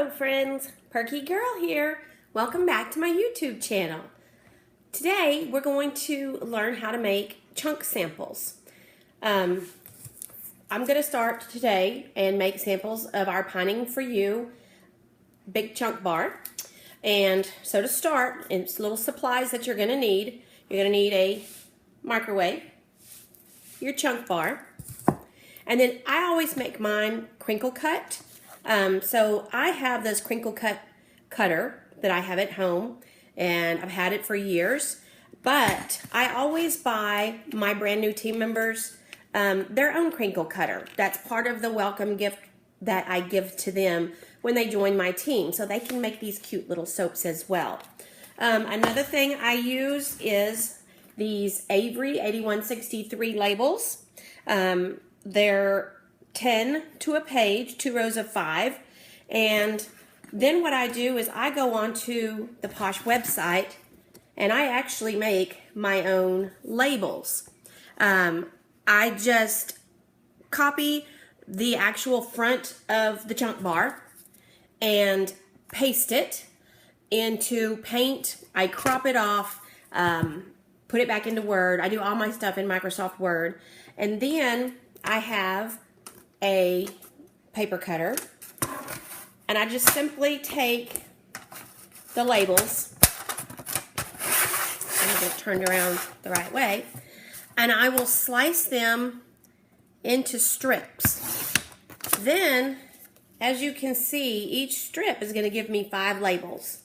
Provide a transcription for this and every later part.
Hello friends, Perky Girl here. Welcome back to my YouTube channel. Today we're going to learn how to make chunk samples. I'm going to start today and make samples of our Pining For You big chunk bar. And so to start, it's little supplies that you're going to need. You're going to need a microwave, your chunk bar, and then I always make mine crinkle cut. So I have this crinkle cut cutter that I have at home, and I've had it for years. But I always buy my brand new team members their own crinkle cutter. That's part of the welcome gift that I give to them when they join my team, so they can make these cute little soaps as well. Another thing I use is these Avery 8163 labels. They're 10 to a page, 2 rows of 5. And then what I do is I go onto the Posh website and I actually make my own labels. I just copy the actual front of the chunk bar and paste it into Paint. I crop it off, put it back into Word. I do all my stuff in Microsoft Word. And then I have a paper cutter, and I just simply take the labels, I'm going to turn it around the right way, and I will slice them into strips. Then, as you can see, each strip is going to give me 5 labels.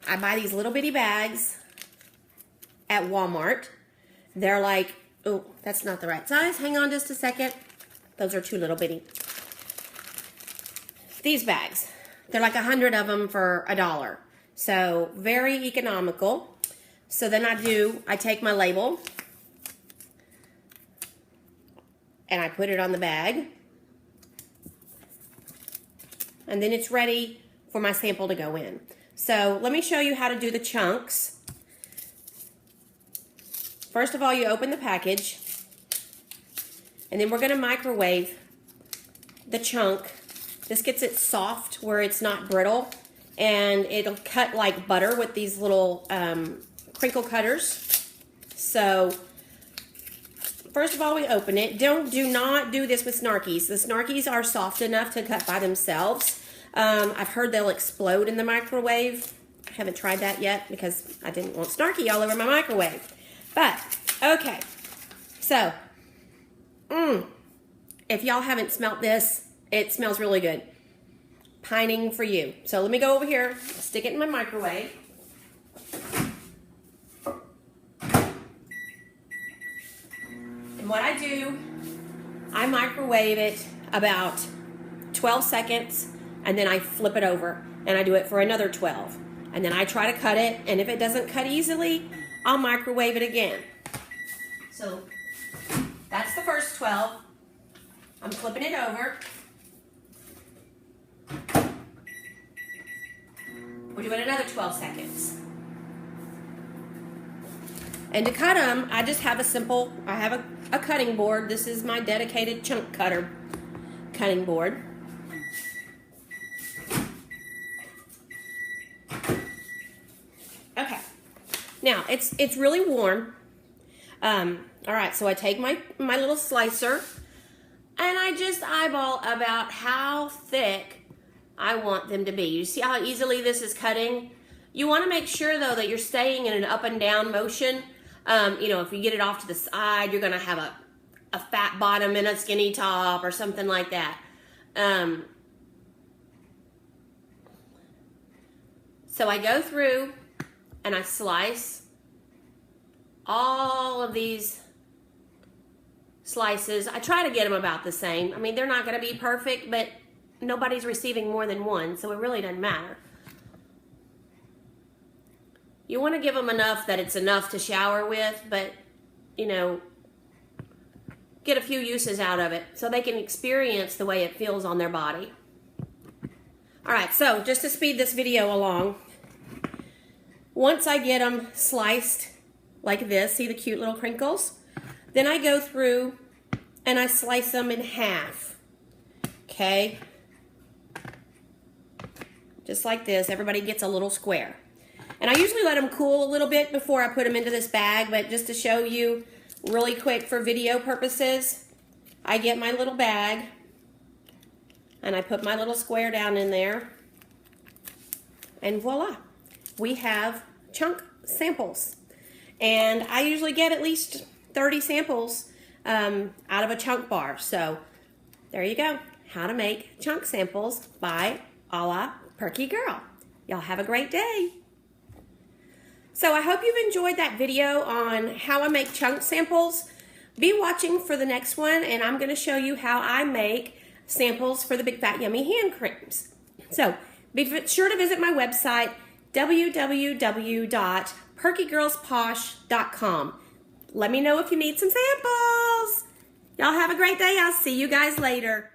I buy these little bitty bags at Walmart. They're like, oh, that's not the right size. Hang on just a second. Those are too little bitty. These bags, they're like 100 of them for $1. So very economical. So then I take my label and I put it on the bag. And then it's ready for my sample to go in. So let me show you how to do the chunks. First of all, you open the package, and then we're going to microwave the chunk. This gets it soft where it's not brittle, and it'll cut like butter with these little crinkle cutters. So first of all, we open it. Do not do this with Snarkies. The Snarkies are soft enough to cut by themselves. I've heard they'll explode in the microwave. I haven't tried that yet because I didn't want Snarky all over my microwave. But, okay, so, if y'all haven't smelt this, it smells really good. Pining For You. So let me go over here, stick it in my microwave. And what I do, I microwave it about 12 seconds, and then I flip it over, and I do it for another 12. And then I try to cut it, and if it doesn't cut easily, I'll microwave it again. So that's the first 12. I'm flipping it over. We're doing another 12 seconds. And to cut them, I just have I have a cutting board. This is my dedicated chunk cutter cutting board. Okay. Now, it's really warm. All right, so I take my little slicer, and I just eyeball about how thick I want them to be. You see how easily this is cutting? You want to make sure, though, that you're staying in an up and down motion. You know, if you get it off to the side, you're going to have a fat bottom and a skinny top or something like that. So I go through and I slice all of these slices. I try to get them about the same. I mean, they're not going to be perfect, but nobody's receiving more than one, so it really doesn't matter. You want to give them enough that it's enough to shower with, but, you know, get a few uses out of it so they can experience the way it feels on their body. All right, so just to speed this video along, once I get them sliced like this, see the cute little crinkles? Then I go through and I slice them in half, okay? just like this. Everybody gets a little square. And I usually let them cool a little bit before I put them into this bag, but just to show you really quick for video purposes, I get my little bag and I put my little square down in there, and voila, we have chunk samples. And I usually get at least 30 samples out of a chunk bar. So there you go, how to make chunk samples by a la Perky Girl. Y'all have a great day. So I hope you've enjoyed that video on how I make chunk samples. Be watching for the next one, and I'm going to show you how I make samples for the Big Fat Yummy hand creams. So be sure to visit my website, www.perkygirlsposh.com. Let me know if you need some samples. Y'all have a great day. I'll see you guys later.